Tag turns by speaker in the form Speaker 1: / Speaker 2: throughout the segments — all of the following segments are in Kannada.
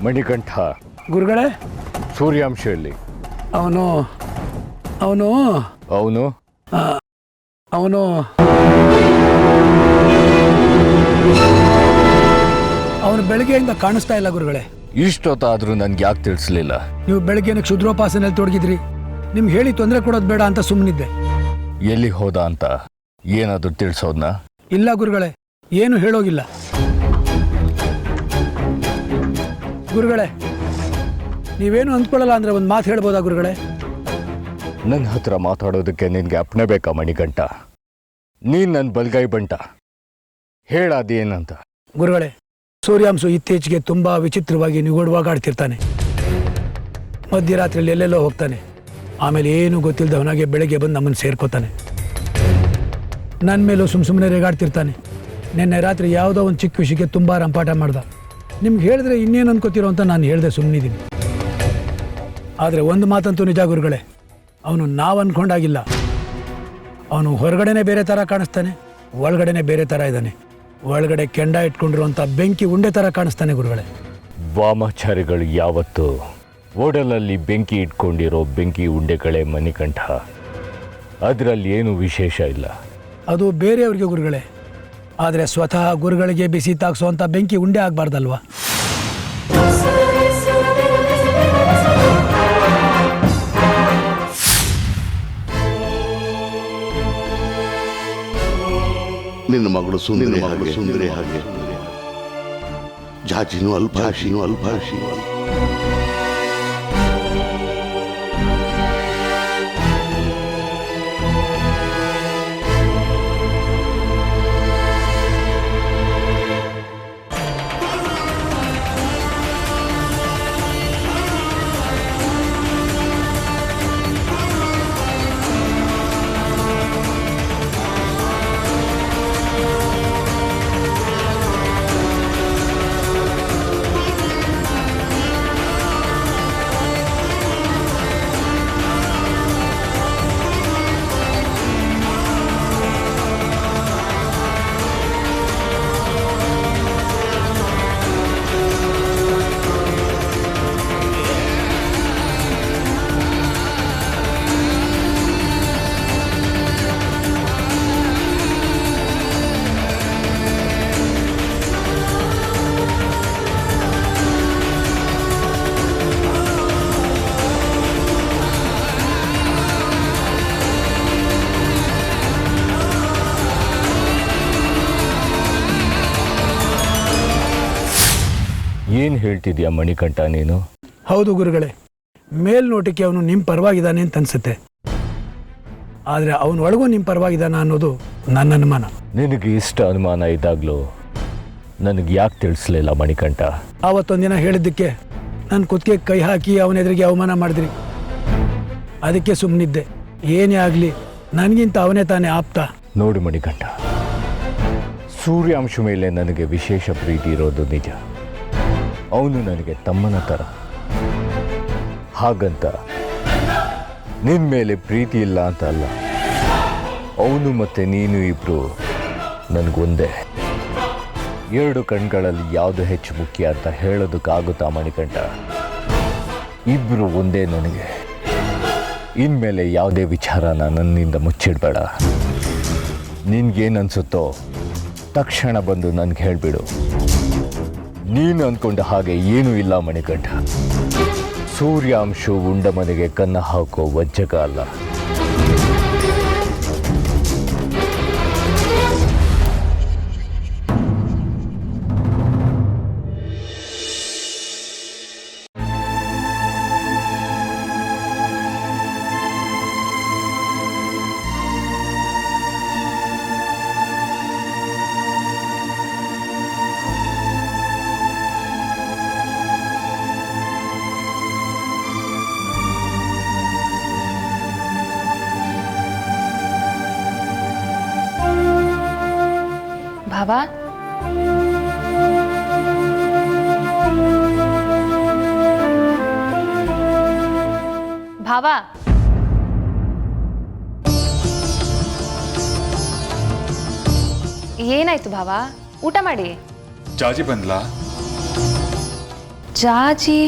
Speaker 1: ಮಣಿಕಂಠ
Speaker 2: ಗುರುಗಳೇ
Speaker 1: ಸೂರ್ಯಾಂಶ ಎಲ್ಲಿ?
Speaker 2: ಅವನು ಅವನು
Speaker 1: ಅವನು
Speaker 2: ಅವನು ಅವನು ಬೆಳಗ್ಗೆಯಿಂದ ಕಾಣಿಸ್ತಾ ಇಲ್ಲ ಗುರುಗಳೇ.
Speaker 1: ಇಷ್ಟೊತ್ತಾದ್ರೂ ನನ್ಗೆ ಯಾಕೆ ತಿಳಿಸ್ಲಿಲ್ಲ?
Speaker 2: ನೀವು ಬೆಳಗ್ಗೆನ ಕ್ಷುದ್ರೋಪಾಸನೆಯಲ್ಲಿ ತೊಡಗಿದ್ರಿ. ನಿಮ್ಗೆ ಹೇಳಿ ತೊಂದರೆ ಕೊಡೋದು ಬೇಡ ಅಂತ ಸುಮ್ಮನಿದ್ದೆ.
Speaker 1: ಎಲ್ಲಿ ಹೋದ ಅಂತ ಏನಾದರೂ ತಿಳಿಸೋದ್ನ?
Speaker 2: ಇಲ್ಲ ಗುರುಗಳೇ, ಏನು ಹೇಳೋಗಿಲ್ಲ. ಗುರುಗಳೇ, ನೀವೇನು ಅಂದ್ಕೊಳ್ಳಲ್ಲ ಅಂದ್ರೆ ಒಂದು ಮಾತು ಹೇಳ್ಬೋದಾ ಗುರುಗಳೇ?
Speaker 1: ನನ್ನ ಹತ್ರ ಮಾತಾಡೋದಕ್ಕೆ ನಿನ್ಗೆ ಅಪ್ಪಣೆ ಬೇಕಾ ಮಣಿಕಂಠ? ನೀನ್ ನನ್ನ ಬಲ್ಗೈ ಬಂಟ. ಹೇಳಾದೇನಂತ?
Speaker 2: ಗುರುಗಳೇ, ಸೂರ್ಯಾಂಶು ಇತ್ತೀಚೆಗೆ ತುಂಬಾ ವಿಚಿತ್ರವಾಗಿ ನಿಗೂಢವಾಗಾಡ್ತಿರ್ತಾನೆ. ಮಧ್ಯರಾತ್ರಿಯಲ್ಲಿ ಎಲ್ಲೆಲ್ಲೋ ಹೋಗ್ತಾನೆ. ಆಮೇಲೆ ಏನು ಗೊತ್ತಿಲ್ಲದವನಾಗೆ ಬೆಳಗ್ಗೆ ಬಂದು ನಮ್ಮನ್ನು ಸೇರ್ಕೋತಾನೆ. ನನ್ನ ಮೇಲೂ ಸುಮ್ಮನೆ ರೇಗಾಡ್ತಿರ್ತಾನೆ. ನಿನ್ನೆ ರಾತ್ರಿ ಯಾವುದೋ ಒಂದು ಚಿಕ್ಕ ವಿಷಯಕ್ಕೆ ತುಂಬ ರಂಪಾಟ ಮಾಡ್ದ. ನಿಮ್ಗೆ ಹೇಳಿದ್ರೆ ಇನ್ನೇನು ಅನ್ಕೋತಿರೋ ಅಂತ ನಾನು ಹೇಳಿದೆ ಸುಮ್ಮನಿದ್ದೀನಿ. ಆದರೆ ಒಂದು ಮಾತಂತೂ ನಿಜ ಗುರುಗಳೇ, ಅವನು ನಾವು ಅಂದ್ಕೊಂಡಾಗಿಲ್ಲ. ಅವನು ಹೊರಗಡೆನೆ ಬೇರೆ ಥರ ಕಾಣಿಸ್ತಾನೆ, ಒಳಗಡೆನೆ ಬೇರೆ ಥರ ಇದ್ದಾನೆ. ಒಳಗಡೆ ಕೆಂಡ ಇಟ್ಕೊಂಡಿರುವಂಥ ಬೆಂಕಿ ಉಂಡೆ ಥರ ಕಾಣಿಸ್ತಾನೆ ಗುರುಗಳೇ.
Speaker 1: ವಾಮಾಚಾರಿಗಳು ಯಾವತ್ತು ಓಡಲಲ್ಲಿ ಬೆಂಕಿ ಇಟ್ಕೊಂಡಿರೋ ಬೆಂಕಿ ಉಂಡೆಗಳೇ ಮಣಿಕಂಠ. ಅದರಲ್ಲಿ ಏನು ವಿಶೇಷ ಇಲ್ಲ.
Speaker 2: ಅದು ಬೇರೆಯವ್ರಿಗೆ ಗುರುಗಳೇ, ಆದರೆ ಸ್ವತಃ ಗುರುಗಳಿಗೆ ಬಿಸಿ ತಾಗಿಸುವಂಥ ಬೆಂಕಿ ಉಂಡೆ ಆಗಬಾರ್ದಲ್ವಾ?
Speaker 3: ನಿನ್ನ ಮಗಳು ಸುಂದರಿ ಹಾಗೆ ಜಾಜಿನೂ ಅಲ್ಭಾಷಿ.
Speaker 1: ಏನು ಹೇಳ್ತಿದ್ಯಾ ಮಣಿಕಂಠ ನೀನು?
Speaker 2: ಹೌದು ಗುರುಗಳೇ, ಮೇಲ್ನೋಟಕ್ಕೆ ಅವನು ನಿಮ್ಮ ಪರವಾಗಿದ್ದಾನೆ ಅಂತ ಅನ್ಸುತ್ತೆ. ಆದರೆ ಅವನ ಒಳಗೂ ನಿಮ್ಮ ಪರವಾಗಿದ್ದಾನ ಅನ್ನೋದು ನನ್ನ ಅನುಮಾನ.
Speaker 1: ನಿನಗೆ ಇಷ್ಟ ಅನುಮಾನ ಇದ್ದಾಗಲೂ ನನಗೆ ಯಾಕೆ ತಿಳಿಸ್ಲಿಲ್ಲ ಮಣಿಕಂಠ?
Speaker 2: ಆವತ್ತೊಂದಿನ ಹೇಳಿದ್ದಕ್ಕೆ ನನ್ನ ಕುತ್ತಿಗೆ ಕೈ ಹಾಕಿ ಅವನ ಎದುರಿಗೆ ಅವಮಾನ ಮಾಡಿದ್ರಿ. ಅದಕ್ಕೆ ಸುಮ್ಮನಿದ್ದೆ. ಏನೇ ಆಗಲಿ ನನಗಿಂತ ಅವನೇ ತಾನೇ ಆಪ್ತ.
Speaker 1: ನೋಡು ಮಣಿಕಂಠ, ಸೂರ್ಯಾಂಶ ಮೇಲೆ ನನಗೆ ವಿಶೇಷ ಪ್ರೀತಿ ಇರೋದು ನಿಜ. ಅವನು ನನಗೆ ತಮ್ಮನ ಥರ. ಹಾಗಂತ ನಿನ್ನ ಮೇಲೆ ಪ್ರೀತಿ ಇಲ್ಲ ಅಂತ ಅಲ್ಲ. ಅವನು ಮತ್ತು ನೀನು ಇಬ್ಬರು ನನಗೊಂದೇ. ಎರಡು ಕಣ್ಗಳಲ್ಲಿ ಯಾವುದು ಹೆಚ್ಚು ಮುಖ್ಯ ಅಂತ ಹೇಳೋದಕ್ಕಾಗುತ್ತಾ ಮಣಿಕಂಠ? ಇಬ್ಬರು ಒಂದೇ ನನಗೆ. ಇನ್ಮೇಲೆ ಯಾವುದೇ ವಿಚಾರನ ನನ್ನಿಂದ ಮುಚ್ಚಿಡಬೇಡ. ನಿನ್ಗೇನು ಅನಿಸುತ್ತೋ ತಕ್ಷಣ ಬಂದು ನನಗೆ ಹೇಳಿಬಿಡು. ನೀನು ಅಂದ್ಕೊಂಡ ಹಾಗೆ ಏನೂ ಇಲ್ಲ ಮಣಿಕಂಠ. ಸೂರ್ಯಾಂಶು ಉಂಡ ಮನೆಗೆ ಕನ್ನ ಹಾಕೋ ವಂಚಕ ಅಲ್ಲ.
Speaker 4: ಭಾವ, ಭಾವ, ಏನಾಯ್ತು ಭಾವ? ಊಟ ಮಾಡಿ.
Speaker 5: ಜಾಜಿ ಬಂದ್ಲಾ?
Speaker 4: ಜಾಜಿ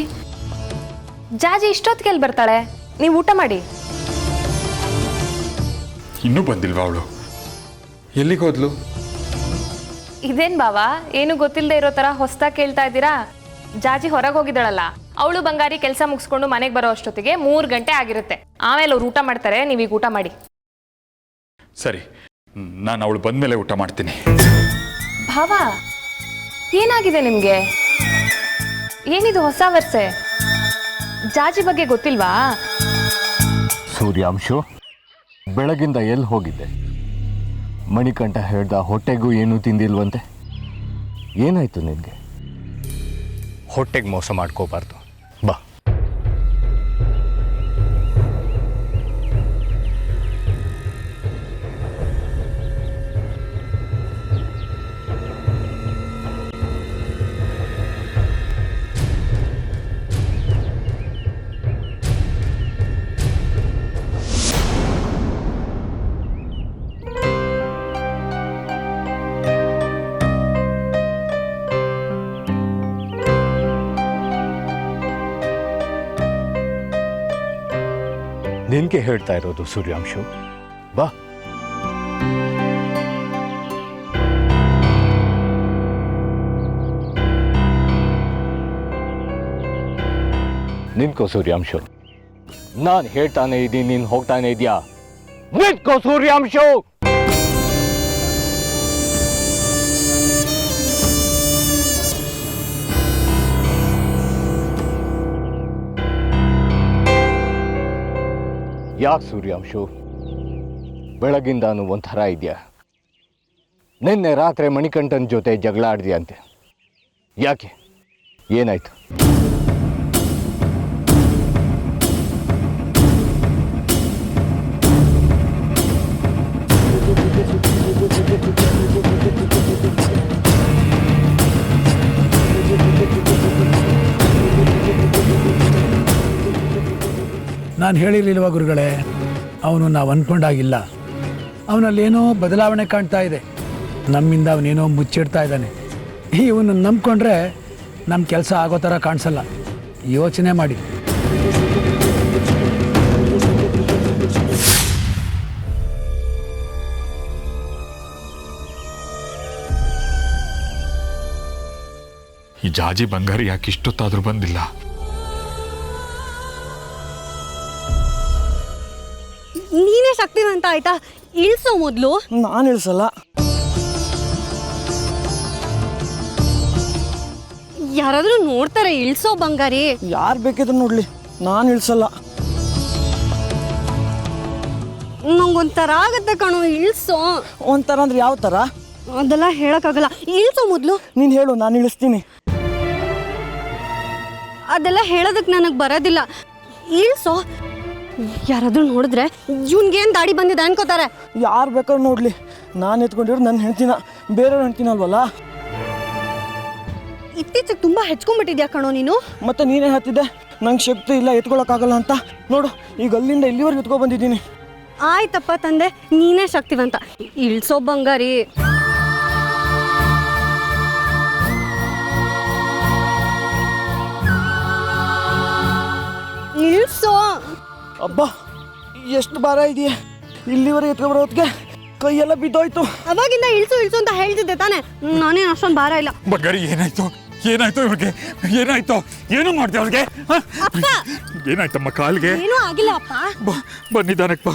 Speaker 4: ಜಾಜಿ ಇಷ್ಟೊತ್ತಿಗೆ ಎಲ್ಲಿ ಬರ್ತಾಳೆ? ನೀವು ಊಟ ಮಾಡಿ.
Speaker 5: ಇನ್ನೂ ಬಂದಿಲ್ವಾ ಅವಳು? ಎಲ್ಲಿಗೆ ಹೋದ್ಲು?
Speaker 4: ಇದೇನ್ ಬಾವಾ, ಏನು ಗೊತ್ತಿಲ್ಲದೆ ಇರೋ ಥರ ಹೊಸ್ದಾಗಿ ಕೇಳ್ತಾ ಇದ್ದೀರಾ? ಜಾಜಿ ಹೊರಗೆ ಹೋಗಿದ್ದಾಳಲ್ಲ, ಅವಳು ಬಂಗಾರಿ ಕೆಲಸ ಮುಗಿಸ್ಕೊಂಡು ಮನೆಗೆ ಬರೋ ಅಷ್ಟೊತ್ತಿಗೆ 3 ಗಂಟೆ ಆಗಿರುತ್ತೆ. ಆಮೇಲೆ ಅವ್ರು ಊಟ ಮಾಡ್ತಾರೆ, ನೀವೀಗ ಊಟ ಮಾಡಿ.
Speaker 5: ಸರಿ, ನಾನು ಅವಳು ಬಂದಮೇಲೆ ಊಟ ಮಾಡ್ತೀನಿ.
Speaker 4: ಭಾವ, ಏನಾಗಿದೆ ನಿಮಗೆ? ಏನಿದು ಹೊಸ ವರ್ಷೆ? ಜಾಜಿ ಬಗ್ಗೆ ಗೊತ್ತಿಲ್ವಾ?
Speaker 1: ಸೂರ್ಯಾಂಶು, ಬೆಳಗಿಂದ ಎಲ್ಲಿ ಹೋಗಿದ್ದೆ? ಮಣಿಕಂಠ ಹೇಳ್ದ ಹೊಟ್ಟೆಗೂ ಏನೂ ತಿಂದಿಲ್ವಂತೆ. ಏನಾಯ್ತು ನಿನಗೆ? ಹೊಟ್ಟೆಗೆ ಮೋಸ ಮಾಡ್ಕೋಬಾರ್ದು. ಬಾ. ನಿನಗೆ ಹೇಳ್ತಾ ಇರೋದು ಸೂರ್ಯಾಂಶು. ಬಾ. ನಿನ್ಕೋ ಸೂರ್ಯಾಂಶು. ನಾನು ಹೇಳ್ತಾನೆ ಇದ್ದೀನಿ, ನೀನು ಹೋಗ್ತಾನೆ ಇದೆಯಾ? ನಿನ್ಕೋ ಸೂರ್ಯಾಂಶು. ಯಾಕೆ ಸೂರ್ಯಾಂಶು, ಬೆಳಗಿಂದಾನು ಒಂಥರ ಇದೆಯಾ? ನಿನ್ನೆ ರಾತ್ರಿ ಮಣಿಕಂಠನ ಜೊತೆ ಜಗಳ ಆಡಿದ್ಯಂತೆ. ಯಾಕೆ? ಏನಾಯ್ತು?
Speaker 2: ನಾನು ಹೇಳಿರ್ಲಿಲ್ವ ಗುರುಗಳೇ, ಅವನು ನಾವು ಅಂದ್ಕೊಂಡಾಗಿಲ್ಲ. ಅವನಲ್ಲೇನೋ ಬದಲಾವಣೆ ಕಾಣ್ತಾ ಇದೆ. ನಮ್ಮಿಂದ ಅವನೇನೋ ಮುಚ್ಚಿಡ್ತಾ ಇದ್ದಾನೆ. ಇವನು ನಂಬ್ಕೊಂಡ್ರೆ ನಮ್ಮ ಕೆಲಸ ಆಗೋ ಥರ ಕಾಣಿಸಲ್ಲ. ಯೋಚನೆ ಮಾಡಿ.
Speaker 5: ಈ ಜಾಜಿ ಬಂಗಾರಿ ಯಾಕೆ ಇಷ್ಟೊತ್ತಾದರೂ ಬಂದಿಲ್ಲ?
Speaker 6: ನೀನೇ ಶಕ್ತಿವಂತ ಆಯ್ತಾ? ಇಳಿಸೋ ಮೊದಲು.
Speaker 7: ನಾನು ಇಳಿಸಲ್ಲ.
Speaker 6: ಯಾರಾದ್ರೂ ನೋಡ್ತಾರೆ? ಇಳಿಸೋ ಬಂಗಾರಿ.
Speaker 7: ಯಾರು ಬೇಕಿದ್ರು ನೋಡ್ಲಿ, ನಾನು ಇಳಿಸಲ್ಲ.
Speaker 6: ನಂಗೊಂಥರ ಆಗತ್ತೆ ಕಣೋ, ಇಳಿಸೋ.
Speaker 7: ಒಂಥರ ಅಂದ್ರೆ ಯಾವ ಥರ?
Speaker 6: ಅದೆಲ್ಲ ಹೇಳಕ್ಕಾಗಲ್ಲ. ಇಳಿಸೋ ಮೊದಲು.
Speaker 7: ನೀನು ಹೇಳು, ನಾನು ಇಳಿಸ್ತೀನಿ.
Speaker 6: ಅದೆಲ್ಲ ಹೇಳೋದಕ್ಕೆ ನನಗೆ ಬರೋದಿಲ್ಲ. ಇಳಿಸೋ. ಯಾರಾದ್ರೂ ನೋಡಿದ್ರೆ ಇವನ್ಗೇನು ದಾಡಿ ಬಂದಿದೆ ಅನ್ಕೋತಾರೆ.
Speaker 7: ಯಾರು ಬೇಕಾದ್ರೂ ನೋಡ್ಲಿ, ನಾನು ಎತ್ಕೊಂಡಿರೋದು ನನ್ನ ಹೆಂಡ್ತಿನ, ಬೇರೆಯವ್ರು ಹೆಂಡ್ತಿನಲ್ವಲ್ಲ.
Speaker 6: ಇತ್ತೀಚೆಗೆ ತುಂಬಾ ಹೆಚ್ಕೊಂಡ್ಬಿಟ್ಟಿದ್ಯಾ ಕಣೋ ನೀನು.
Speaker 7: ಮತ್ತೆ ನೀನೇ ಹತ್ತಿದ್ದೆ ನಂಗೆ ಶಕ್ತಿ ಇಲ್ಲ, ಎತ್ಕೊಳಕ್ಕಾಗಲ್ಲ ಅಂತ. ನೋಡು, ಈಗ ಅಲ್ಲಿಂದ ಇಲ್ಲಿವರೆಗೆ ಎತ್ಕೊ ಬಂದಿದ್ದೀನಿ.
Speaker 6: ಆಯ್ತಪ್ಪ ತಂದೆ, ನೀನೇ ಶಕ್ತಿವಂತ. ಇಳಿಸೋ ಬಂಗಾರಿ. ಇಳಿಸೋ.
Speaker 7: ಅಬ್ಬಾ, ಎಷ್ಟು ಭಾರ ಇದೆಯಾ! ಇಲ್ಲಿವರೆಗೆ ಎತ್ಕೊಬರೋ ಹೊತ್ತಿಗೆ ಕೈಯೆಲ್ಲ ಬಿದ್ದೋಯ್ತು.
Speaker 6: ಅವಾಗಿಂದ ಇಳಿಸು ಇಳಿಸು ಅಂತ ಹೇಳ್ತಿದ್ದೆ ತಾನೆ. ನಾನೇನು ಅಷ್ಟೊಂದು ಭಾರ ಇಲ್ಲ.
Speaker 5: ಬಂಗಾರಿ, ಏನಾಯ್ತು? ಏನಾಯ್ತು ಇವ್ರಿಗೆ? ಏನಾಯ್ತು? ಏನು ಮಾಡ್ದೆ ಅವ್ರಿಗೆ? ಏನಾಯ್ತಮ್ಮ ಕಾಲ್ಗೆ?
Speaker 6: ಏನೂ ಆಗಿಲ್ಲ ಅಪ್ಪ.
Speaker 5: ಬಂದಿದ್ದಾನಪ್ಪ.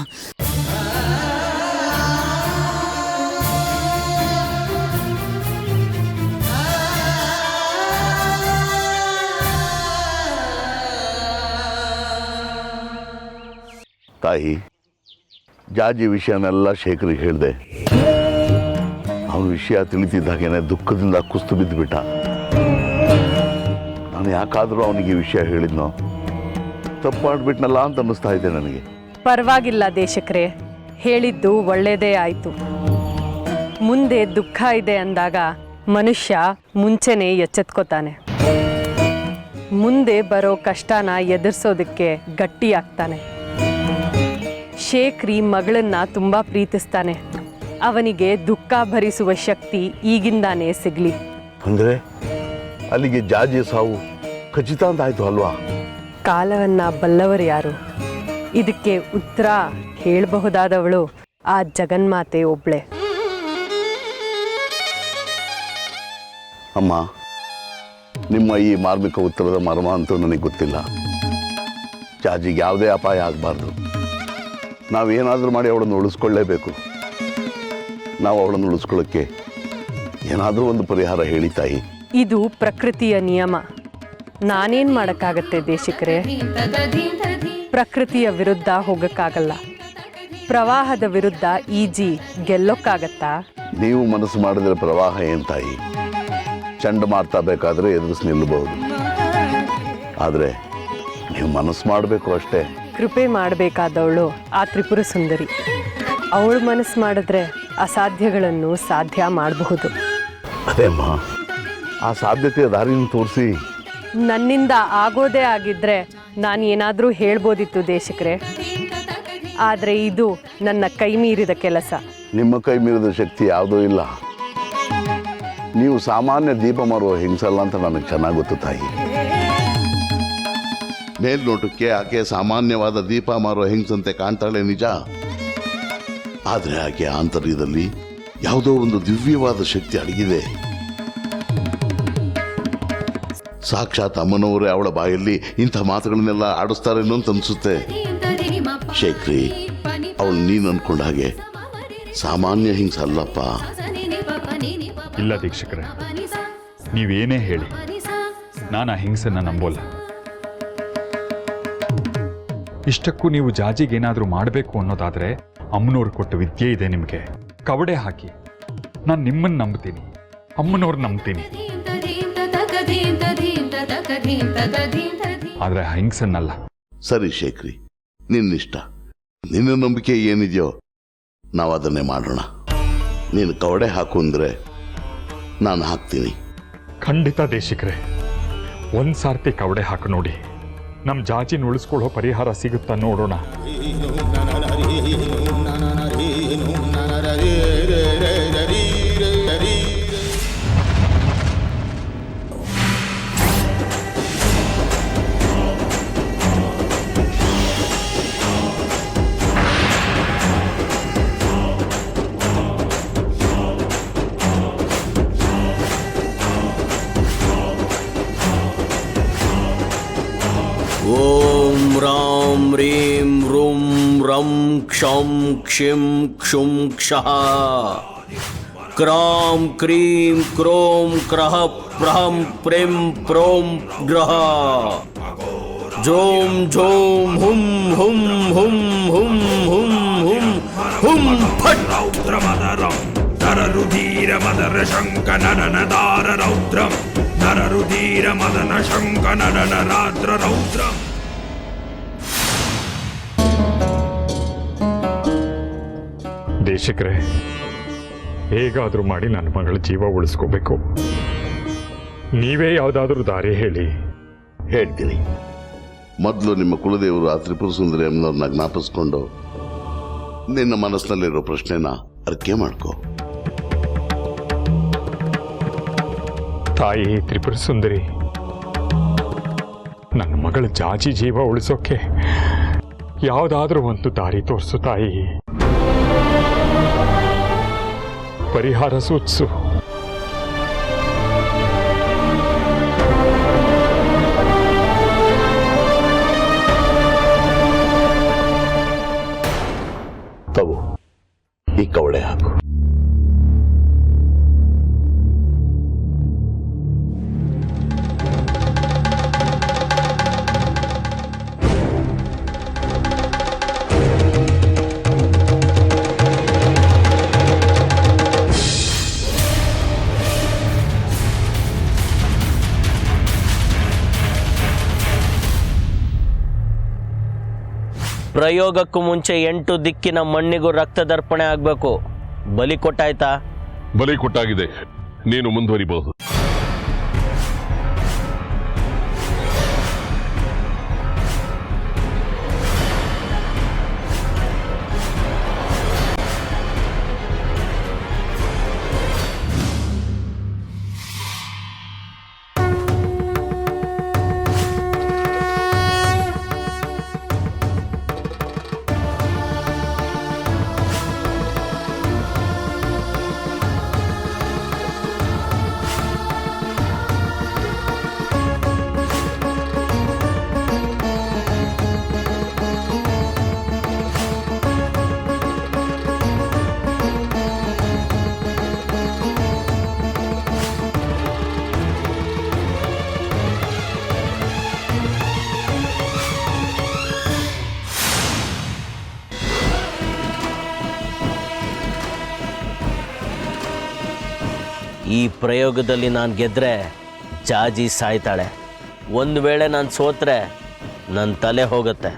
Speaker 3: ತಾಯಿ, ಜಾಜಿ ವಿಷಯನೆಲ್ಲ ಶೇಖರಿಗೆ ಹೇಳಿದೆ. ಅವನ ವಿಷಯ ತಿಳಿತಿದ್ದಾಗೇನೆ ದುಃಖದಿಂದ ಕುಸ್ತು ಬಿದ್ದುಬಿಟ್ಟ. ನಾನು ಯಾಕಾದರೂ ಅವನಿಗೆ ಈ ವಿಷಯ ಹೇಳಿದ್ನೋ, ತಪ್ಪು ಮಾಡಿಬಿಟ್ನಲ್ಲ ಅಂತ ಅನ್ನಿಸ್ತಾ ಇದೆ ನನಗೆ.
Speaker 8: ಪರವಾಗಿಲ್ಲ ದೇಶಕ್ರೆ, ಹೇಳಿದ್ದು ಒಳ್ಳೆಯದೇ ಆಯಿತು. ಮುಂದೆ ದುಃಖ ಇದೆ ಅಂದಾಗ ಮನುಷ್ಯ ಮುಂಚೆನೇ ಎಚ್ಚೆತ್ಕೋತಾನೆ. ಮುಂದೆ ಬರೋ ಕಷ್ಟನ ಎದುರಿಸೋದಕ್ಕೆ ಗಟ್ಟಿಯಾಗ್ತಾನೆ. ಶೇಖ್ರಿ ಮಗಳನ್ನ ತುಂಬ ಪ್ರೀತಿಸ್ತಾನೆ. ಅವನಿಗೆ ದುಃಖ ಭರಿಸುವ ಶಕ್ತಿ ಈಗಿಂದಾನೇ ಸಿಗಲಿ.
Speaker 3: ಅಂದರೆ ಅಲ್ಲಿಗೆ ಜಾಜಿ ಸಾವು ಖಚಿತ ಅಂತ ಆಯ್ತು ಅಲ್ವಾ?
Speaker 8: ಕಾಲವನ್ನ ಬಲ್ಲವರು ಯಾರು? ಇದಕ್ಕೆ ಉತ್ತರ ಹೇಳಬಹುದಾದವಳು ಆ ಜಗನ್ಮಾತೆ ಒಬ್ಳೆ.
Speaker 3: ಅಮ್ಮ, ನಿಮ್ಮ ಈ ಮಾರ್ಮಿಕ ಉತ್ತರದ ಮರ್ಮ ಅಂತೂ ನನಗೆ ಗೊತ್ತಿಲ್ಲ. ಜಾಜಿಗೆ ಯಾವುದೇ ಅಪಾಯ ಆಗಬಾರ್ದು. ನಾವೇನಾದರೂ ಮಾಡಿ ಅವಳನ್ನು ಉಳಿಸ್ಕೊಳ್ಳೇಬೇಕು. ನಾವು ಅವಳನ್ನು ಉಳಿಸ್ಕೊಳ್ಳೋಕ್ಕೆ ಏನಾದರೂ ಒಂದು ಪರಿಹಾರ ಹೇಳಿ ತಾಯಿ.
Speaker 8: ಇದು ಪ್ರಕೃತಿಯ ನಿಯಮ. ನಾನೇನ್ ಮಾಡಕ್ಕಾಗತ್ತೆ ದೇಶಿಕರೇ? ಪ್ರಕೃತಿಯ ವಿರುದ್ಧ ಹೋಗಕ್ಕಾಗಲ್ಲ. ಪ್ರವಾಹದ ವಿರುದ್ಧ ಈಜಿ ಗೆಲ್ಲೋಕ್ಕಾಗತ್ತಾ?
Speaker 3: ನೀವು ಮನಸ್ಸು ಮಾಡಿದ್ರೆ ಪ್ರವಾಹ ಏನು ತಾಯಿ? ಚಂಡಮಾರುತ ಬೇಕಾದರೆ ಎದುರಿಸಿ ನಿಲ್ಲಬಹುದು. ಆದರೆ ನೀವು ಮನಸ್ಸು ಮಾಡಬೇಕು ಅಷ್ಟೇ.
Speaker 8: ಕೃಪೆ ಮಾಡಬೇಕಾದವಳು ಆ ತ್ರಿಪುರ ಸುಂದರಿ. ಅವಳು ಮನಸ್ಸು ಮಾಡಿದ್ರೆ ಅಸಾಧ್ಯಗಳನ್ನು ಸಾಧ್ಯ ಮಾಡಬಹುದು.
Speaker 3: ಅದೇ ಅಮ್ಮ, ಆ ಸಾಧ್ಯತೆಯ ದಾರಿಯನ್ನು ತೋರಿಸಿ.
Speaker 8: ನನ್ನಿಂದ ಆಗೋದೇ ಆಗಿದ್ರೆ ನಾನು ಏನಾದರೂ ಹೇಳ್ಬೋದಿತ್ತು ದೇಶಿಕರೇ. ಆದರೆ ಇದು ನನ್ನ ಕೈ ಮೀರಿದ ಕೆಲಸ.
Speaker 3: ನಿಮ್ಮ ಕೈ ಮೀರಿದ ಶಕ್ತಿ ಯಾವುದೂ ಇಲ್ಲ. ನೀವು ಸಾಮಾನ್ಯ ದೀಪ ಮಾರುವ ಹಿಂಸಲ್ಲ ಅಂತ ನನಗೆ ಚೆನ್ನಾಗಿ ಗೊತ್ತು ತಾಯಿ. ಮೇಲ್ನೋಟಕ್ಕೆ ಆಕೆ ಸಾಮಾನ್ಯವಾದ ದೀಪ ಮಾರುವ ಹಿಂಸಂತೆ ಕಾಣ್ತಾಳೆ ನಿಜ. ಆದರೆ ಆಕೆ ಆಂತರ್ಯದಲ್ಲಿ ಯಾವುದೋ ಒಂದು ದಿವ್ಯವಾದ ಶಕ್ತಿ ಅಡಗಿದೆ. ಸಾಕ್ಷಾತ್ ಅಮ್ಮನವರೇ ಅವಳ ಬಾಯಲ್ಲಿ ಇಂಥ ಮಾತುಗಳನ್ನೆಲ್ಲ ಆಡಿಸ್ತಾರೇನೋ ಅಂತ ಅನ್ಸುತ್ತೆ. ಶೇಖ್ರಿ, ಅವಳು ನೀನು ಅನ್ಕೊಂಡ ಹಾಗೆ ಸಾಮಾನ್ಯ ಹಿಂಸೆ ಅಲ್ಲಪ್ಪ.
Speaker 5: ಇಲ್ಲ ದೀಕ್ಷಕರೇ, ನೀವೇನೇ ಹೇಳಿ ನಾನು ಆ ಹಿಂಸೆನ ನಂಬೋಲ್ಲ. ಇಷ್ಟಕ್ಕೂ ನೀವು ಜಾಜಿಗೇನಾದರೂ ಮಾಡಬೇಕು ಅನ್ನೋದಾದರೆ ಅಮ್ಮನವ್ರು ಕೊಟ್ಟ ವಿದ್ಯೆ ಇದೆ ನಿಮಗೆ. ಕವಡೆ ಹಾಕಿ. ನಾನು ನಿಮ್ಮನ್ನು ನಂಬ್ತೀನಿ, ಅಮ್ಮನವ್ರು ನಂಬ್ತೀನಿ. ಆದರೆ ಆ ಹಿಂಸೆನಲ್ಲ.
Speaker 3: ಸರಿ ಶೇಖ್ರಿ, ನಿನ್ನಿಷ್ಟ. ನಿನ್ನ ನಂಬಿಕೆ ಏನಿದೆಯೋ ನಾವು ಅದನ್ನೇ ಮಾಡೋಣ. ನೀನು ಕವಡೆ ಹಾಕು ಅಂದರೆ ನಾನು ಹಾಕ್ತೀನಿ.
Speaker 5: ಖಂಡಿತ ದೇಶಿಕರೇ, ಒಂದು ಸಾರ್ತಿ ಕವಡೆ ಹಾಕಿ ನೋಡಿ. ನಮ್ಮ ಜಾಜಿನ ಉಳಿಸ್ಕೊಳ್ಳೋ ಪರಿಹಾರ ಸಿಗುತ್ತಾ ನೋಡೋಣ.
Speaker 9: ಓಂ ರಾಂ ರೀಂ ರೂಂ ರಂ ಕ್ಷಂ ಕ್ಷಿಂ ಕ್ಷುಂ ಕ್ಷಃ ಕ್ರಾಂ ಕ್ರೀಂ ಕ್ರೋಂ ಕ್ರಃ ಪ್ರಹಂ ಪ್ರೇಂ ಪ್ರೋಂ ಗ್ರಹ ಜೋಂ ಝೋಂ ಹುಂ ಹುಂ ಹುಂ ಹುಂ ಹುಂ ಹುಂ ಹುಂ ಫಟ್
Speaker 10: ನರರುಧೀರ ಮದರ ಶಂಕ ನರನ ದಾರ ರೌದ್ರಂ ನರರುಧೀರ ಮದನ ಶಂಕ ನರನ ರಾತ್ರ ರೌದ್ರಂ.
Speaker 5: ದೇಶಿಕರೇ, ಹೇಗಾದರೂ ಮಾಡಿ ನನ್ನ ಮಗಳ ಜೀವ ಉಳಿಸ್ಕೋಬೇಕು. ನೀವೇ ಯಾವುದಾದ್ರೂ ದಾರಿ ಹೇಳಿ.
Speaker 3: ಹೇಳ್ತೀನಿ. ಮೊದಲು ನಿಮ್ಮ ಕುಲದೇವರು ಆ ತ್ರಿಪುರ ಸುಂದರಿ ಅನ್ನೋರನ್ನ ಜ್ಞಾಪಿಸ್ಕೊಂಡು ನಿನ್ನ ಮನಸ್ಸಿನಲ್ಲಿರೋ ಪ್ರಶ್ನೆನ ಅರ್ಕೆ ಮಾಡ್ಕೋ.
Speaker 5: ತಾಯಿ ತ್ರಿಪುರ ಸುಂದರಿ, ನನ್ನ ಮಗಳ ಜಾಜಿ ಜೀವ ಉಳಿಸೋಕೆ ಯಾವುದಾದ್ರೂ ಒಂದು ದಾರಿ ತೋರಿಸು ತಾಯಿ. ಪರಿಹಾರ ಸೂಚಿಸು.
Speaker 3: ತಗೋ, ಈ ಕವಡೆ ಹಾಕು.
Speaker 9: ಪ್ರಯೋಗಕ್ಕೂ ಮುಂಚೆ 8 ದಿಕ್ಕಿನ ಮಣ್ಣಿಗೂ ರಕ್ತದರ್ಪಣೆ ಆಗಬೇಕು. ಬಲಿ ಕೊಟ್ಟಾಯ್ತಾ?
Speaker 11: ಬಲಿ ಕೊಟ್ಟಾಗಿದೆ. ನೀನು ಮುಂದುವರಿಬಹುದು.
Speaker 9: ಪ್ರಯೋಗದಲ್ಲಿ ನಾನು ಗೆದ್ದರೆ ಜಾಜಿ ಸಾಯ್ತಾಳೆ. ಒಂದು ವೇಳೆ ನಾನು ಸೋತ್ರೆ ನನ್ನ ತಲೆ ಹೋಗುತ್ತೆ.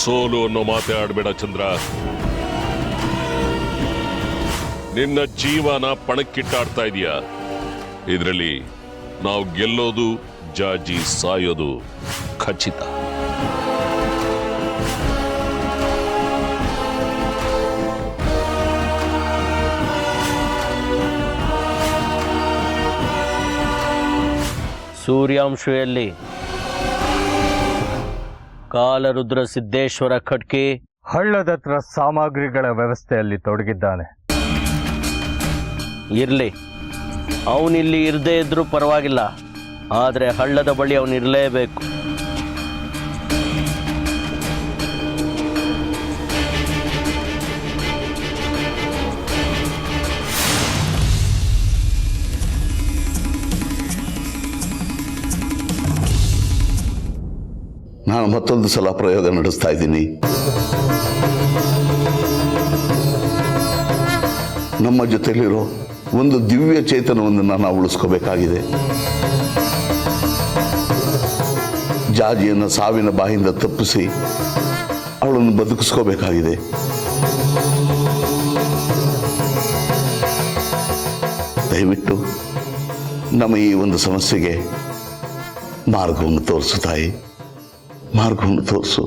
Speaker 11: ಸೋಲು ಅನ್ನೋ ಮಾತೇ ಆಡಬೇಡ ಚಂದ್ರ. ನಿನ್ನ ಜೀವನ ಪಣಕ್ಕಿಟ್ಟಾಡ್ತಾ ಇದೀಯಾ. ಇದರಲ್ಲಿ ನಾವು ಗೆಲ್ಲೋದು ಜಾಜಿ ಸಾಯೋದು ಖಚಿತ.
Speaker 9: ಸೂರ್ಯಾಂಶು ಎಲ್ಲಿ? ಕಾಲರುದ್ರ ಸಿದ್ದೇಶ್ವರ ಖಡ್ಕಿ
Speaker 1: ಹಳ್ಳದತ್ರ ಸಾಮಗ್ರಿಗಳ ವ್ಯವಸ್ಥೆಯಲ್ಲಿ ತೊಡಗಿದ್ದಾನೆ.
Speaker 9: ಇರಲಿ, ಅವನಿಲ್ಲಿ ಇರದೇ ಇದ್ರೂ ಪರವಾಗಿಲ್ಲ, ಆದರೆ ಹಳ್ಳದ ಬಳಿ ಅವನಿರಲೇಬೇಕು.
Speaker 3: ನಾನು ಮತ್ತೊಂದು ಸಲ ಪ್ರಯೋಗ ನಡೆಸ್ತಾ ಇದ್ದೀನಿ. ನಮ್ಮ ಜೊತೆಲಿರೋ ಒಂದು ದಿವ್ಯ ಚೇತನವನ್ನು ನಾವು ಉಳಿಸ್ಕೋಬೇಕಾಗಿದೆ. ಜಾಜಿಯನ್ನು ಸಾವಿನ ಬಾಯಿಂದ ತಪ್ಪಿಸಿ ಅವಳನ್ನು ಬದುಕಿಸ್ಕೋಬೇಕಾಗಿದೆ. ದಯವಿಟ್ಟು ನಮ್ಮ ಈ ಒಂದು ಸಮಸ್ಯೆಗೆ ಮಾರ್ಗವನ್ನು ತೋರಿಸು ತಾಯಿ, ಮಾರ್ಗವನ್ನು ತೋರಿಸು.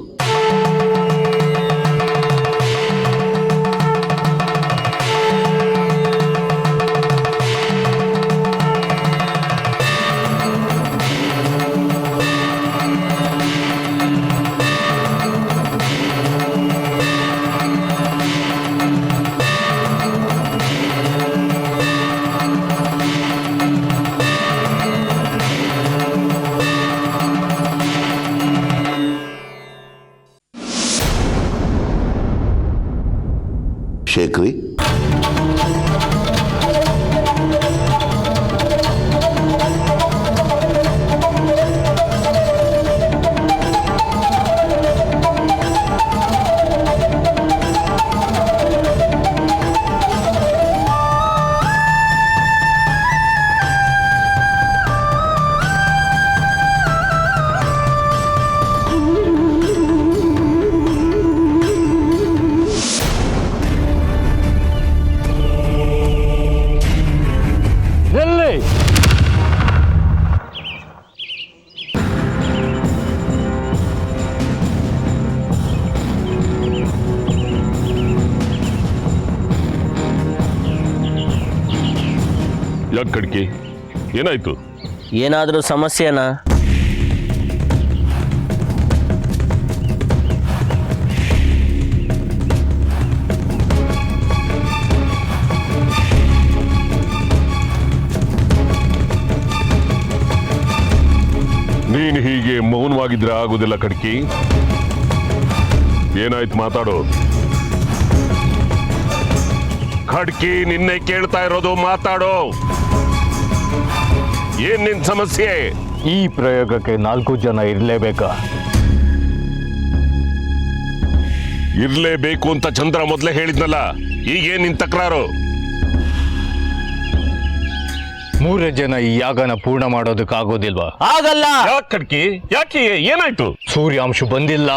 Speaker 3: ಶೇಖರಿ,
Speaker 11: ಯಾಕೆ ಖಡ್ಕಿ, ಏನಾಯ್ತು?
Speaker 9: ಏನಾದರೂ ಸಮಸ್ಯೆನಾ?
Speaker 11: ನೀನು ಹೀಗೆ ಮೌನವಾಗಿದ್ರೆ ಆಗುದಿಲ್ಲ ಖಡ್ಕಿ. ಏನಾಯ್ತು ಮಾತಾಡೋ. ಖಡ್ಕಿ, ನಿನ್ನೆ ಕೇಳ್ತಾ ಇರೋದು, ಮಾತಾಡೋ. ಏನ್ ನಿನ್ ಸಮಸ್ಯೆ?
Speaker 1: ಈ ಪ್ರಯೋಗಕ್ಕೆ 4 ಜನ ಇರಲೇಬೇಕಾ?
Speaker 11: ಇರ್ಲೇಬೇಕು ಅಂತ ಚಂದ್ರ ಮೊದಲೇ ಹೇಳಿದ್ನಲ್ಲ, ಈಗೇನ್ ನಿನ್ ತಕರಾರು?
Speaker 1: 3 ಜನ ಈ ಯಾಗನ ಪೂರ್ಣ ಮಾಡೋದಕ್ಕಾಗೋದಿಲ್ವಾ?
Speaker 9: ಆಗಲ್ಲ.
Speaker 11: ಯಾಕೆ ಖಡ್ಕಿ, ಯಾಕೆ, ಏನಾಯ್ತು?
Speaker 1: ಸೂರ್ಯಾಂಶು ಬಂದಿಲ್ಲ.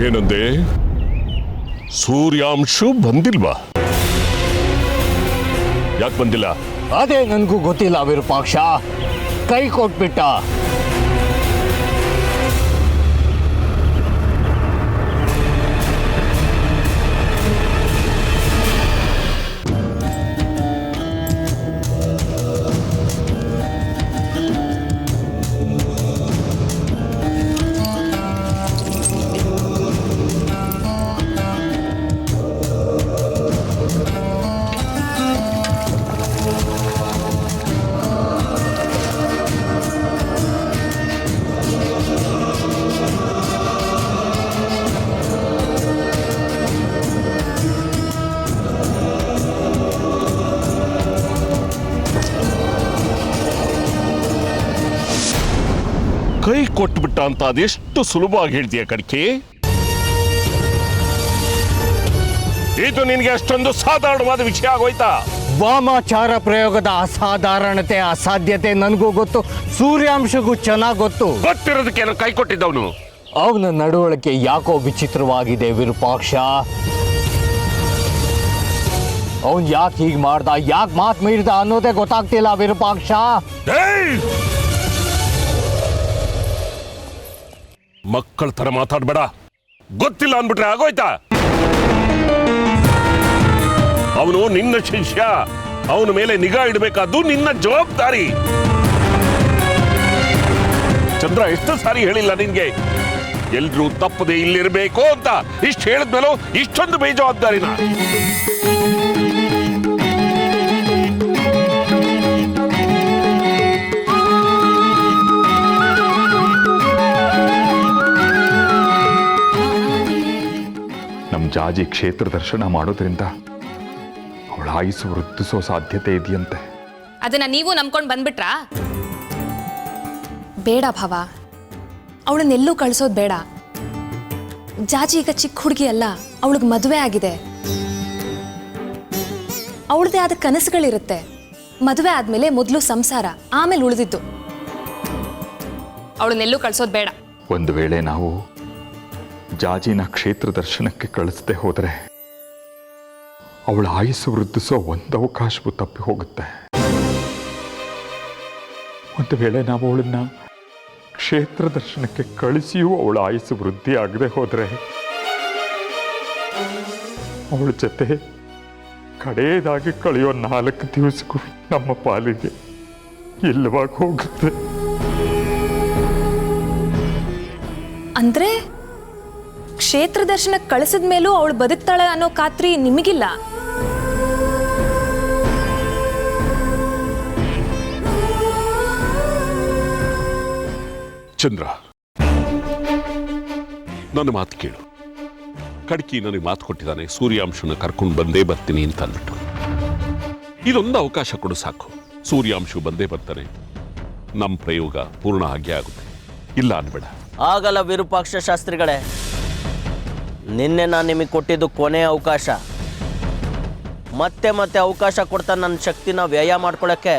Speaker 11: ಏನಂದೆ? ಸೂರ್ಯಾಂಶು ಬಂದಿಲ್ವಾ? ಯಾಕೆ ಬಂದಿಲ್ಲ?
Speaker 1: ಅದೇ ನನಗೂ ಗೊತ್ತಿಲ್ಲ ವಿರೂಪಾಕ್ಷ. ಕೈ ಕೊಟ್ಬಿಟ್ಟ.
Speaker 11: ಕೊಟ್ಬಿಟ್ಟ ಅಂತ ಅದೆಷ್ಟು ಸುಲಭವಾಗಿ ಹೇಳ್ತೀಯ ಕಡ್ಕಿ? ಇದು ನಿನಗೆ ಅಷ್ಟೊಂದು ಸಾಧಾರಣವಾದ ವಿಷಯ ಆಗೋಯ್ತಾ?
Speaker 1: ವಾಮಾಚಾರ ಪ್ರಯೋಗದ ಅಸಾಧಾರಣತೆ ಅಸಾಧ್ಯತೆ ನನಗೂ ಗೊತ್ತು, ಸೂರ್ಯಾಂಶಗೂ ಚೆನ್ನಾಗಿ ಗೊತ್ತು.
Speaker 11: ಗೊತ್ತಿರೋದಕ್ಕೆ ಕೈ ಕೊಟ್ಟಿದ್ದವನು.
Speaker 1: ಅವನ ನಡವಳಿಕೆ ಯಾಕೋ ವಿಚಿತ್ರವಾಗಿದೆ ವಿರೂಪಾಕ್ಷ. ಅವನ್ ಯಾಕೆ ಹೀಗೆ ಮಾಡ್ದ, ಯಾಕೆ ಮಾತು ಮೀರಿದ ಅನ್ನೋದೇ ಗೊತ್ತಾಗ್ತಿಲ್ಲ ವಿರೂಪಾಕ್ಷ.
Speaker 11: ಮಕ್ಕಳ ತರ ಮಾತಾಡ್ಬೇಡ. ಗೊತ್ತಿಲ್ಲ ಅನ್ಬಿಟ್ರೆ ಆಗೋಯ್ತಾ? ಅವನು ನಿನ್ನ ಶಿಷ್ಯ, ಅವನ ಮೇಲೆ ನಿಗಾ ಇಡಬೇಕಾದ್ದು ನಿನ್ನ ಜವಾಬ್ದಾರಿ. ಚಂದ್ರ ಎಷ್ಟು ಸಾರಿ ಹೇಳಿಲ್ಲ ನಿನ್ಗೆ ಎಲ್ರೂ ತಪ್ಪದೆ ಇಲ್ಲಿರ್ಬೇಕು ಅಂತ? ಇಷ್ಟು ಹೇಳಿದ್ಮೇಲೂ ಇಷ್ಟೊಂದು ಬೇಜವಾಬ್ದಾರಿನ?
Speaker 5: ನಮ್ಮ ಜಾಜಿ ಕ್ಷೇತ್ರ ದರ್ಶನ ಮಾಡೋದ್ರಿಂದ ಅವಳ ಆಯುಸ್ಸು ವೃದ್ಧಿಸೋ ಸಾಧ್ಯತೆ ಇದೆಯಂತೆ.
Speaker 4: ಅದನ್ನ ನೀವು ನಂಬ್ಕೊಂಡು ಬಂದ್ಬಿಟ್ರಾ? ಬೇಡ ಭಾವ, ಅವಳನ್ನೆಲ್ಲೂ ಕಳ್ಸೋದು ಬೇಡ. ಜಾಜಿ ಈಗ ಚಿಕ್ಕ ಹುಡುಗಿ ಅಲ್ಲ, ಅವಳಿಗೆ ಮದುವೆ ಆಗಿದೆ. ಅವಳದೇ ಆದ ಕನಸುಗಳಿರುತ್ತೆ. ಮದುವೆ ಆದ್ಮೇಲೆ ಮೊದಲು ಸಂಸಾರ, ಆಮೇಲೆ ಉಳಿದಿದ್ದು. ಅವಳನ್ನೆಲ್ಲೂ ಕಳ್ಸೋದು ಬೇಡ.
Speaker 5: ಒಂದು ವೇಳೆ ನಾವು ಜಾಜಿನ ಕ್ಷೇತ್ರ ದರ್ಶನಕ್ಕೆ ಕಳಿಸದೆ ಹೋದರೆ ಅವಳ ಆಯುಸ್ಸು ವೃದ್ಧಿಸೋ ಒಂದು ಅವಕಾಶವೂ ತಪ್ಪಿ ಹೋಗುತ್ತೆ. ಒಂದು ವೇಳೆ ನಾವು ಅವಳನ್ನ ಕ್ಷೇತ್ರ ದರ್ಶನಕ್ಕೆ ಕಳಿಸಿಯೂ ಅವಳ ಆಯುಸ್ಸು ವೃದ್ಧಿ ಆಗದೆ ಹೋದರೆ ಅವಳ ಜೊತೆ ಕಡೆಯದಾಗಿ ಕಳೆಯೋ 4 ದಿವಸಕ್ಕೂ ನಮ್ಮ ಪಾಲಿಗೆ ಇಲ್ಲವಾಗಿ ಹೋಗುತ್ತೆ.
Speaker 4: ಅಂದ್ರೆ ಕ್ಷೇತ್ರ ದರ್ಶನಕ್ಕೆ ಕಳಿಸಿದ ಮೇಲೂ ಅವಳು ಬದುಕ್ತಾಳೆ ಅನ್ನೋ ಖಾತ್ರಿ ನಿಮಗಿಲ್ಲ?
Speaker 11: ಚಂದ್ರ, ನನ್ನ ಮಾತು ಕೇಳು. ಕಡ್ಕಿ ನನಗೆ ಮಾತು ಕೊಟ್ಟಿದ್ದಾನೆ, ಸೂರ್ಯಾಂಶನ ಕರ್ಕೊಂಡು ಬಂದೇ ಬರ್ತೀನಿ ಅಂತ ಅಂದ್ಬಿಟ್ಟು. ಇದೊಂದು ಅವಕಾಶ ಕೊಡು ಸಾಕು. ಸೂರ್ಯಾಂಶು ಬಂದೇ ಬರ್ತಾನೆ, ನಮ್ಮ ಪ್ರಯೋಗ ಪೂರ್ಣ ಆಗೇ ಆಗುತ್ತೆ. ಇಲ್ಲ ಅನ್ಬೇಡ.
Speaker 9: ಆಗಲ್ಲ ವಿರೂಪಾಕ್ಷ ಶಾಸ್ತ್ರಿಗಳೇ, ನಿನ್ನೆ ನಾನು ನಿಮಗೆ ಕೊಟ್ಟಿದ್ದು ಕೊನೆಯ ಅವಕಾಶ. ಮತ್ತೆ ಮತ್ತೆ ಅವಕಾಶ ಕೊಡ್ತಾ ನನ್ನ ಶಕ್ತಿನ ವ್ಯಯ ಮಾಡ್ಕೊಳ್ಳೋಕ್ಕೆ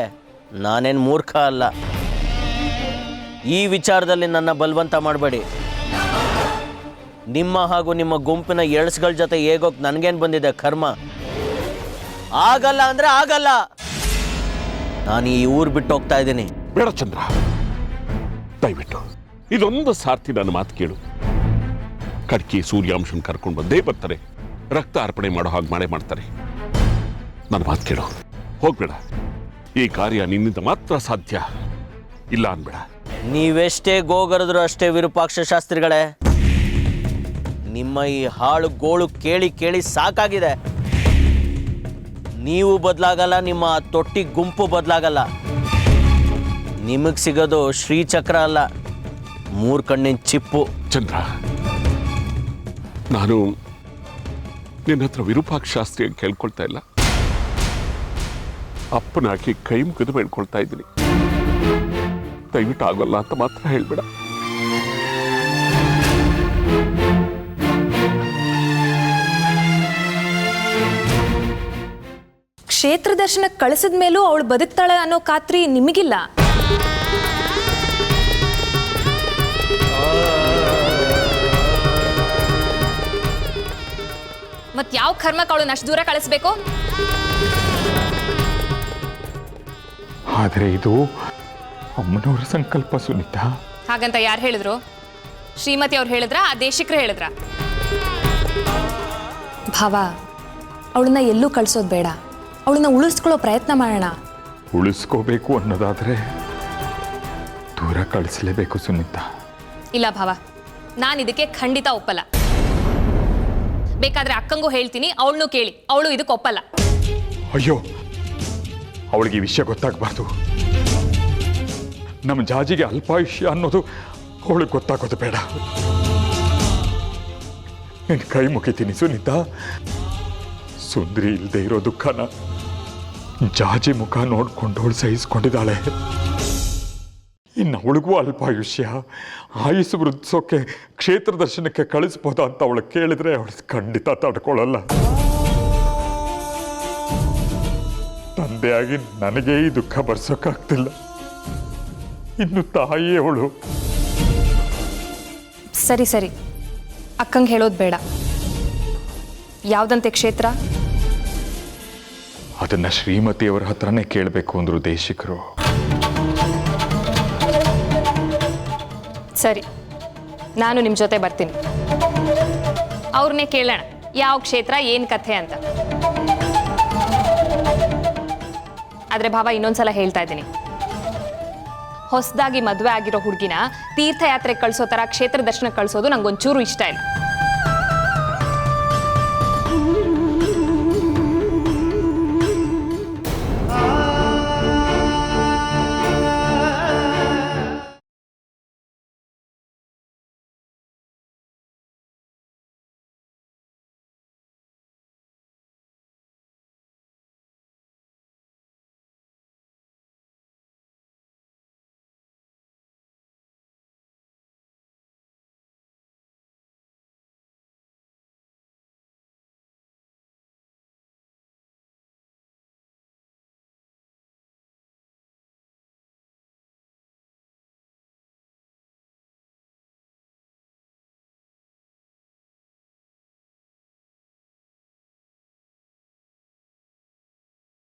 Speaker 9: ನಾನೇನು ಮೂರ್ಖ ಅಲ್ಲ. ಈ ವಿಚಾರದಲ್ಲಿ ನನ್ನ ಬಲವಂತ ಮಾಡಬೇಡಿ. ನಿಮ್ಮ ಹಾಗೂ ನಿಮ್ಮ ಗುಂಪಿನ ಎಳ್ಸ್ಗಳ ಜೊತೆ ಹೇಗೋಕ್ ನನಗೇನು ಬಂದಿದೆ ಕರ್ಮ? ಆಗಲ್ಲ ಅಂದ್ರೆ ಆಗಲ್ಲ. ನಾನು ಈ ಊರು ಬಿಟ್ಟು ಹೋಗ್ತಾ ಇದ್ದೀನಿ.
Speaker 11: ಬೇಡ ಚಂದ್ರ, ದಯವಿಟ್ಟು ಇದೊಂದು ಸಾರ್ತಿ ನನ್ನ ಮಾತು ಕೇಳು. ಕಡ್ಕಿ ಸೂರ್ಯಾಂಶನ್ ಕರ್ಕೊಂಡು ಬಂದೇ ಬರ್ತಾರೆ, ರಕ್ತ ಅರ್ಪಣೆ ಮಾಡೋ ಹಾಗೆ ಮಾಡೇ ಮಾಡ್ತಾರೆ. ನನ್ನ ಮಾತು ಕೇಳು, ಹೋಗ್ಬೇಡ. ಈ ಕಾರ್ಯ ನಿನ್ನಿಂದ ಮಾತ್ರ ಸಾಧ್ಯ. ಇಲ್ಲ ಅನ್ಬೇಡ.
Speaker 9: ನೀವೆಷ್ಟೇ ಗೋಗರದ್ರು ಅಷ್ಟೇ ವಿರೂಪಾಕ್ಷ ಶಾಸ್ತ್ರಿಗಳೇ. ನಿಮ್ಮ ಈ ಹಾಳು ಗೋಳು ಕೇಳಿ ಕೇಳಿ ಸಾಕಾಗಿದೆ. ನೀವು ಬದಲಾಗಲ್ಲ, ನಿಮ್ಮ ತೊಟ್ಟಿ ಗುಂಪು ಬದಲಾಗಲ್ಲ. ನಿಮಗೆ ಸಿಗೋದು ಶ್ರೀಚಕ್ರ ಅಲ್ಲ, 3 ಕಣ್ಣಿನ ಚಿಪ್ಪು.
Speaker 11: ಚಂದ್ರ, ನಾನು ನಿನ್ನ ಹತ್ರ ವಿರೂಪಾಕ್ಷ ಶಾಸ್ತ್ರಿ ಅಂತ ಕೇಳ್ಕೊಳ್ತಾ ಇಲ್ಲ, ಅಪ್ಪನ ಹಾಕಿ ಕೈ ಮುಗಿದು ಬೇಡ್ಕೊಳ್ತಾ ಇದ್ದೀನಿ. ದಯವಿಟ್ಟು ಆಗೋಲ್ಲ ಅಂತ ಮಾತ್ರ ಹೇಳ್ಬೇಡ.
Speaker 4: ಕ್ಷೇತ್ರ ದರ್ಶನಕ್ಕೆ ಕಳಿಸಿದ ಮೇಲೂ ಅವಳು ಬದುಕ್ತಾಳೆ ಅನ್ನೋ ಖಾತ್ರಿ ನಿಮಗಿಲ್ಲ? ಮತ್ ಯಾವ ಕರ್ಮಕ್ಕೆ ಅವಳನ್ನ ಅಷ್ಟು ದೂರ ಕಳಿಸ್ಬೇಕು?
Speaker 5: ಆದರೆ ಇದು ಅಮ್ಮನವರ ಸಂಕಲ್ಪ ಸುನೀತಾ.
Speaker 4: ಹಾಗಂತ ಯಾರು ಹೇಳಿದ್ರು? ಶ್ರೀಮತಿ ಅವ್ರು ಹೇಳಿದ್ರ, ಆ ದೇಶಿಕರು ಹೇಳಿದ್ರ? ಭಾವ, ಅವಳನ್ನ ಎಲ್ಲೂ ಕಳ್ಸೋದು ಬೇಡ. ಅವಳನ್ನ ಉಳಿಸ್ಕೊಳ್ಳೋ ಪ್ರಯತ್ನ ಮಾಡೋಣ.
Speaker 5: ಉಳಿಸ್ಕೋಬೇಕು ಅನ್ನೋದಾದ್ರೆ ದೂರ ಕಳಿಸಲೇಬೇಕು ಸುನೀತಾ.
Speaker 4: ಇಲ್ಲ ಭಾವ, ನಾನು ಇದಕ್ಕೆ ಖಂಡಿತ ಒಪ್ಪಲ್ಲ. ಬೇಕಾದ್ರೆ ಅಕ್ಕಂಗೂ ಹೇಳ್ತೀನಿ, ಅವಳನ್ನು ಕೇಳಿ. ಅವಳು ಇದಕ್ಕೆ ಒಪ್ಪಲ್ಲ.
Speaker 5: ಅಯ್ಯೋ, ಅವಳಿಗೆ ಈ ವಿಷಯ ಗೊತ್ತಾಗಬಾರ್ದು. ನಮ್ಮ ಜಾಜಿಗೆ ಅಲ್ಪಾಯುಷ್ಯ ಅನ್ನೋದು ಅವಳಿಗೆ ಗೊತ್ತಾಗೋದು ಬೇಡ. ನಿನ್ನ ಕೈ ಮುಗಿತೀನಿ ಸುನೀತಾ. ಸುಂದ್ರಿ ಇಲ್ಲದೆ ಇರೋ ದುಃಖನ ಜಾಜಿ ಮುಖ ನೋಡ್ಕೊಂಡು ಅವಳು ಸಹಿಸ್ಕೊಂಡಿದ್ದಾಳೆ. ಇನ್ನು ಅವಳಿಗೂ ಅಲ್ಪಾಯುಷ್ಯ, ಆಯುಸ್ಸು ವೃದ್ಧಿಸೋಕೆ ಕ್ಷೇತ್ರ ದರ್ಶನಕ್ಕೆ ಕಳಿಸ್ಬೋದಾ ಅಂತ ಅವಳು ಕೇಳಿದ್ರೆ ಅವಳು ಖಂಡಿತ ತಡ್ಕೊಳ್ಳಲ್ಲ. ತಂದೆಯಾಗಿ ನನಗೆ ಈ ದುಃಖ ಬರ್ಸೋಕ್ಕಾಗ್ತಿಲ್ಲ, ಇನ್ನು ತಾಯಿ ಅವಳು.
Speaker 4: ಸರಿ ಸರಿ, ಅಕ್ಕಂಗೆ ಹೇಳೋದು ಬೇಡ. ಯಾವುದಂತೆ ಕ್ಷೇತ್ರ?
Speaker 5: ಅದನ್ನ ಶ್ರೀಮತಿಯವರ ಹತ್ರನೇ ಕೇಳಬೇಕು ಅಂದ್ರು ದೇಶಿಕರು.
Speaker 4: ಸರಿ, ನಾನು ನಿಮ್ಮ ಜೊತೆ ಬರ್ತೀನಿ. ಅವ್ರನ್ನೇ ಕೇಳೋಣ ಯಾವ ಕ್ಷೇತ್ರ ಏನು ಕಥೆ ಅಂತ. ಆದರೆ ಭಾವ, ಇನ್ನೊಂದ್ಸಲ ಹೇಳ್ತಾ ಇದ್ದೀನಿ, ಹೊಸದಾಗಿ ಮದುವೆ ಆಗಿರೋ ಹುಡುಗಿನ ತೀರ್ಥಯಾತ್ರೆಗೆ ಕಳಿಸೋ ಥರ ಕ್ಷೇತ್ರ ದರ್ಶನಕ್ಕೆ ಕಳಿಸೋದು ನಂಗೊಂಚೂರು ಇಷ್ಟ ಇಲ್ಲ.